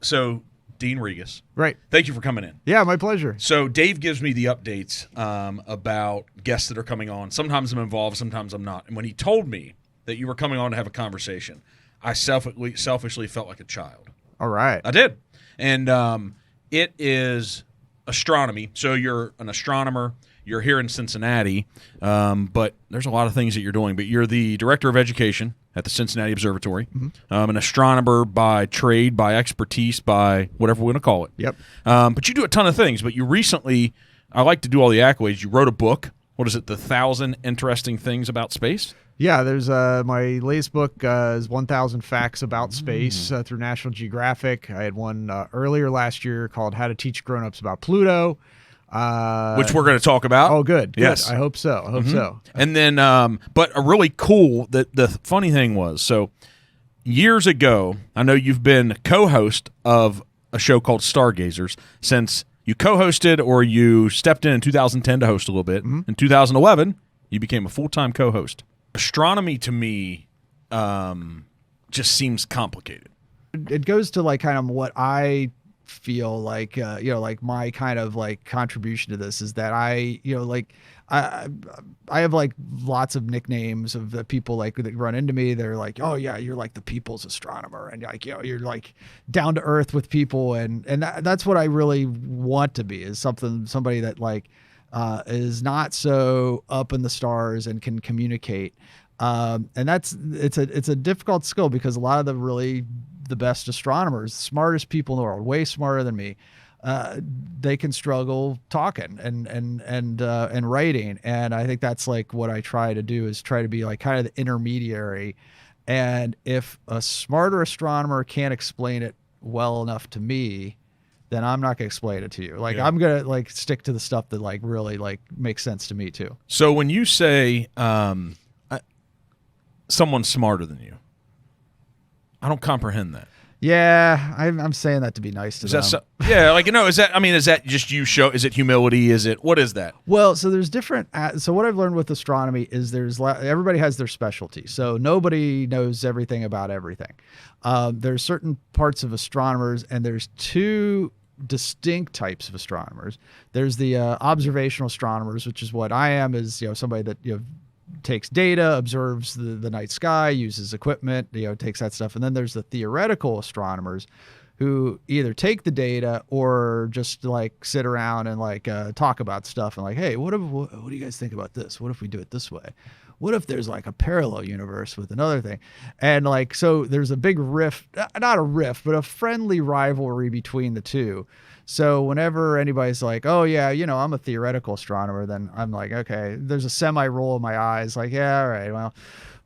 So, Dean Regas. Right. Thank you for coming in. Yeah, my pleasure. So, Dave gives me the updates about guests that are coming on. Sometimes I'm involved, sometimes I'm not. And when he told me that you were coming on to have a conversation, I selfishly felt like a child. All right. I did. And it is astronomy. So, you're an astronomer. You're here in Cincinnati, but there's a lot of things that you're doing. But you're the director of education at the Cincinnati Observatory, an astronomer by trade, by expertise, by whatever we're going to call it. Yep. But you do a ton of things. But you recently, I like to do all the accolades. You wrote a book. What is it, The 1,000 Interesting Things About Space? Yeah, there's my latest book is 1,000 Facts About Space through National Geographic. I had one earlier last year called How to Teach Grown-Ups About Pluto. Which we're going to talk about. Oh, good. Yes. I hope so. I hope so. And then, but a really cool, the funny thing was, so years ago, I know you've been co-host of a show called Stargazers since you co-hosted or you stepped in 2010 to host a little bit. In 2011, you became a full-time co-host. Astronomy to me just seems complicated. It goes to like kind of what I feel like like my kind of like contribution to this is that I have like lots of nicknames of the people like that run into me. They're like, oh yeah, you're like the people's astronomer, and like you're like down to earth with people, and that's what I really want to be, is somebody that like is not so up in the stars and can communicate, and it's a difficult skill because a lot of the best astronomers, smartest people in the world, way smarter than me, they can struggle talking and writing. And I think that's like what I try to do, is try to be like kind of the intermediary. And if a smarter astronomer can't explain it well enough to me, then I'm not gonna explain it to you. Like I'm gonna like stick to the stuff that like really like makes sense to me too. So when you say someone's smarter than you, I don't comprehend that. Yeah, I'm saying that to be nice to them. Is that just you show? Is it humility? What is that? Well, so there's different. So what I've learned with astronomy is everybody has their specialty. So nobody knows everything about everything. There's certain parts of astronomers, and there's two distinct types of astronomers. There's the observational astronomers, which is what I am, is somebody that takes data, observes the night sky, uses equipment, takes that stuff. And then there's the theoretical astronomers who either take the data or just like sit around and like talk about stuff and like, hey, what do you guys think about this? What if we do it this way? What if there's like a parallel universe with another thing? And like, so there's a big rift, not a rift, but a friendly rivalry between the two. So whenever anybody's like, oh yeah, I'm a theoretical astronomer, then I'm like, okay, there's a semi-roll in my eyes. Like, yeah, all right, well,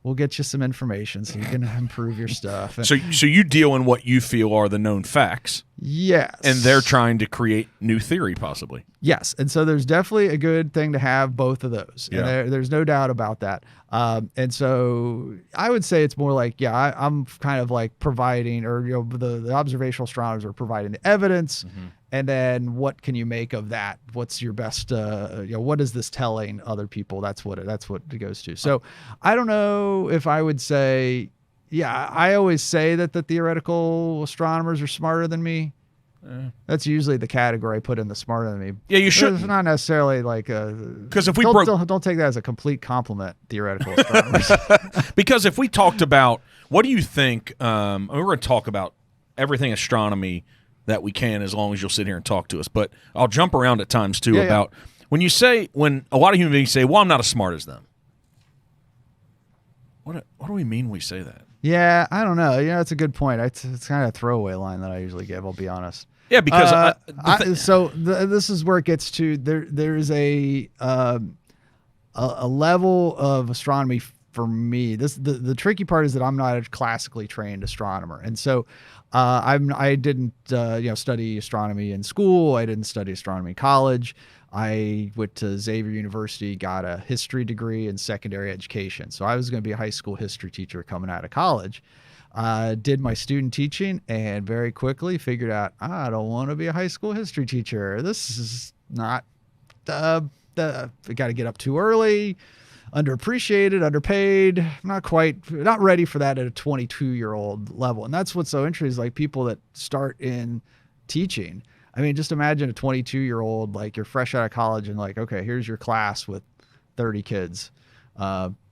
we'll get you some information so you can improve your stuff. And so you deal in what you feel are the known facts. Yes. And they're trying to create new theory, possibly. Yes. And so there's definitely a good thing to have both of those. Yeah. And there's no doubt about that. And so I would say it's more like, I'm kind of like providing, or the observational astronomers are providing the evidence. And then what can you make of that? What's your best, what is this telling other people? That's what it goes to. So I don't know if I would say, I always say that the theoretical astronomers are smarter than me. That's usually the category I put in the smarter than me. Yeah, you should. It's not necessarily like because if we don't take that as a complete compliment, theoretical astronomers. Because if we talked about, what do you think? We're going to talk about everything astronomy that we can, as long as you'll sit here and talk to us. But I'll jump around at times too about when a lot of human beings say, "Well, I'm not as smart as them." What do we mean when we say that? Yeah, I don't know. It's a good point. It's kind of a throwaway line that I usually give. I'll be honest. Yeah, because this is where it gets to. There is a level of astronomy for me. The tricky part is that I'm not a classically trained astronomer, and so I didn't study astronomy in school. I didn't study astronomy in college. I went to Xavier University, got a history degree in secondary education. So I was going to be a high school history teacher coming out of college. Did my student teaching and very quickly figured out, I don't want to be a high school history teacher. This is not, I got to get up too early. underappreciated, underpaid, not ready for that at a 22-year-old level. And that's what's so interesting is like people that start in teaching. I mean, just imagine a 22-year-old, like you're fresh out of college and like, okay, here's your class with 30 kids.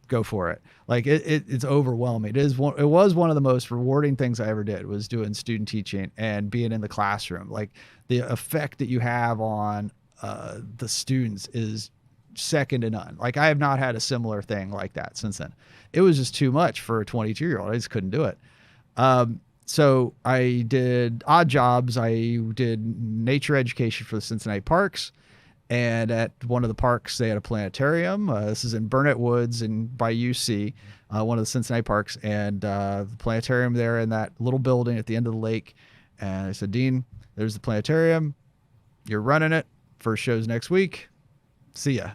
Go for it. Like it's overwhelming. It was one of the most rewarding things I ever did was doing student teaching and being in the classroom. Like the effect that you have on the students is second to none. Like I have not had a similar thing like that since then. It was just too much for a 22-year-old. I just couldn't do it. So I did odd jobs. I did nature education for the Cincinnati parks. And at one of the parks, they had a planetarium. This is in Burnett Woods and by UC, one of the Cincinnati parks. And the planetarium there in that little building at the end of the lake. And I said, Dean, there's the planetarium. You're running it. First show's next week. See ya.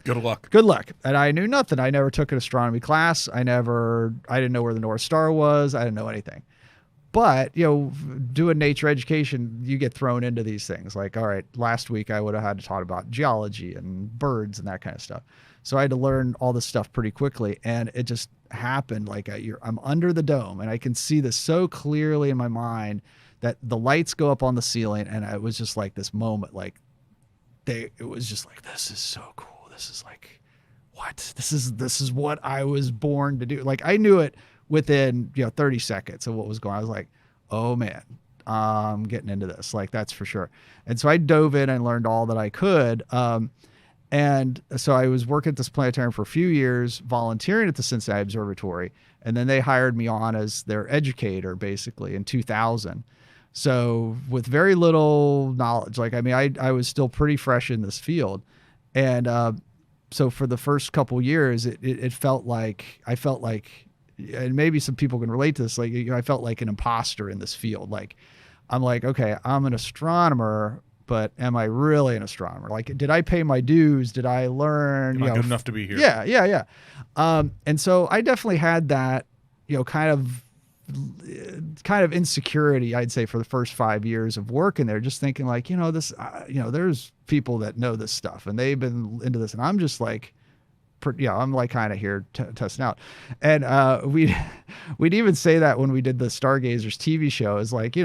Good luck. Good luck. And I knew nothing. I never took an astronomy class. I didn't know where the North Star was. I didn't know anything. But, doing nature education, you get thrown into these things. Like, all right, last week I would have had to talk about geology and birds and that kind of stuff. So I had to learn all this stuff pretty quickly. And it just happened. Like I'm under the dome and I can see this so clearly in my mind that the lights go up on the ceiling. And it was just like this moment, it was just like, this is so cool. This is like, what? This is what I was born to do. Like I knew it within 30 seconds of what was going on. I was like, oh man, I'm getting into this. Like that's for sure. And so I dove in and learned all that I could. And so I was working at this planetarium for a few years, volunteering at the Cincinnati Observatory. And then they hired me on as their educator basically in 2000. So with very little knowledge, I was still pretty fresh in this field. And so for the first couple years, it felt like, and maybe some people can relate to this. Like, I felt like an imposter in this field. Like, I'm like, okay, I'm an astronomer, but am I really an astronomer? Like, did I pay my dues? Did I learn? Am I good enough to be here? Yeah. And so I definitely had that, kind of insecurity, I'd say, for the first 5 years of working there, just thinking like, this, there's people that know this stuff and they've been into this. And I'm just like, I'm like kind of here testing out. And we'd even say that when we did the Stargazers TV show is like,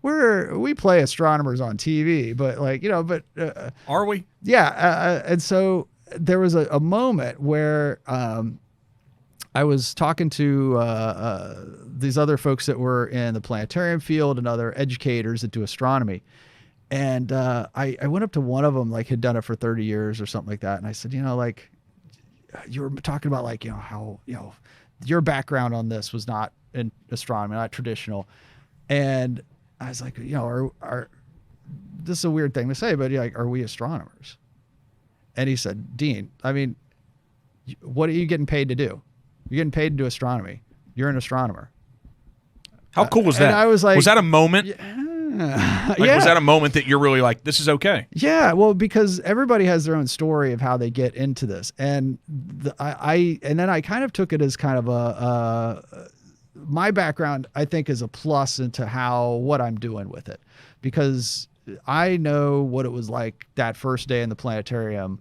we play astronomers on TV, but are we? Yeah. And so there was a moment where I was talking to these other folks that were in the planetarium field and other educators that do astronomy. And I went up to one of them, like had done it for 30 years or something like that. And I said, you were talking about how, your background on this was not in astronomy, not traditional. And I was like, this is a weird thing to say, but are we astronomers? And he said, Dean, I mean, what are you getting paid to do? You're getting paid to do astronomy. You're an astronomer. How cool was that? And I was like, was that a moment? Yeah. Was that a moment that you're really like, this is okay? Yeah, well, because everybody has their own story of how they get into this, and and then I kind of took it as kind of my background, I think, is a plus into what I'm doing with it, because I know what it was like that first day in the planetarium,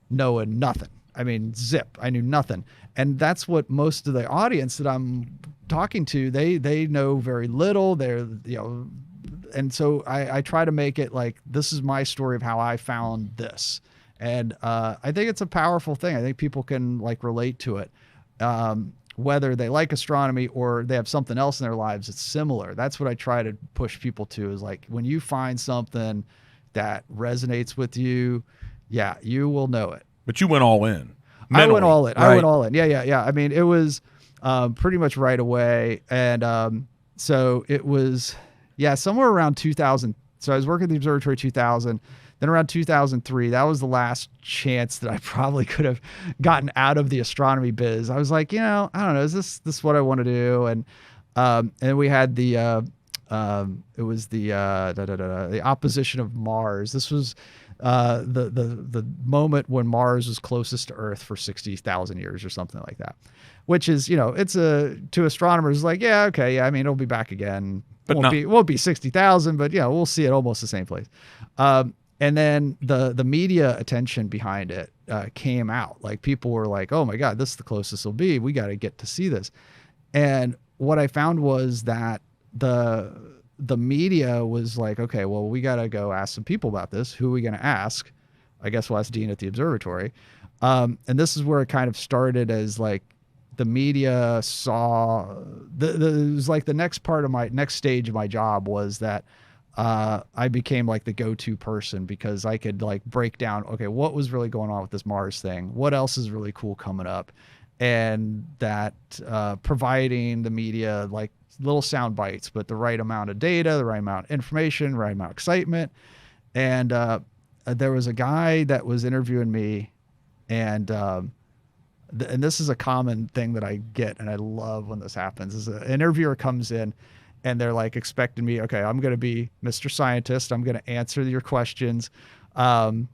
knowing nothing. I mean, zip. I knew nothing, and that's what most of the audience that I'm talking to, they know very little. They're and so I try to make it like, this is my story of how I found this. And I think it's a powerful thing. I think people can relate to it, whether they like astronomy or they have something else in their lives that's similar. That's what I try to push people to, is like, when you find something that resonates with you, you will know it. But you went all in. Mentally, I went all in. Right? I went all in. Yeah. I mean, it was pretty much right away. And so it was... Yeah, somewhere around 2000. So I was working at the observatory 2000. Then around 2003, that was the last chance that I probably could have gotten out of the astronomy biz. I was like, I don't know, is this what I want to do? And we had the it was the opposition of Mars. This was the moment when Mars was closest to Earth for 60,000 years or something like that. Which is, it's to astronomers like, I mean, it'll be back again. But won't be 60,000, but we'll see it almost the same place. And then the media attention behind it came out. Like people were like, oh my God, this is the closest it'll be. We got to get to see this. And what I found was that the media was like, okay, well, we got to go ask some people about this. Who are we going to ask? I guess we'll ask Dean at the observatory. And this is where it kind of started as like the media saw it was like the next stage of my job was that I became like the go-to person because I could like break down, okay, what was really going on with this Mars thing? What else is really cool coming up? And that providing the media like little sound bites, but the right amount of data, the right amount of information, the right amount of excitement. And there was a guy that was interviewing me, and this is a common thing that I get, and I love when this happens, is an interviewer comes in and they're like expecting me, okay, I'm going to be Mr. Scientist. I'm going to answer your questions. And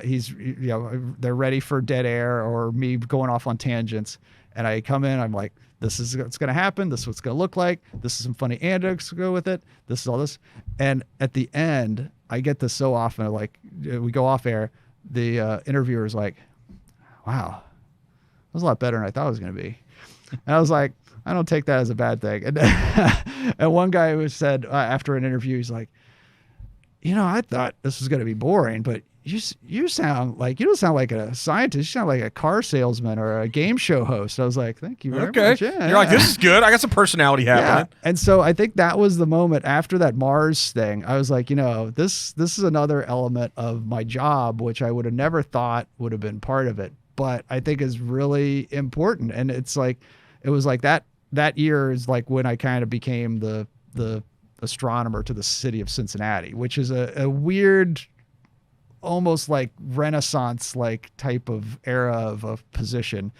he's, they're ready for dead air or me going off on tangents. And I come in, I'm like, this is what's going to happen. This is what's going to look like. This is some funny anecdotes to go with it. This is all this. And at the end, I get this so often, like we go off air, the interviewer is like, wow, that was a lot better than I thought it was going to be. And I was like, I don't take that as a bad thing. And, and one guy who said after an interview, he's like, I thought this was going to be boring, but you sound like, you don't sound like a scientist. You sound like a car salesman or a game show host. I was like, thank you very much. Yeah. You're like, this is good. I got some personality happening. Yeah. And so I think that was the moment after that Mars thing. I was like, this is another element of my job, which I would have never thought would have been part of it, but I think is really important. And it's like, it was like that year is like when I kind of became the astronomer to the city of Cincinnati, which is a weird, almost like Renaissance like type of era of a position.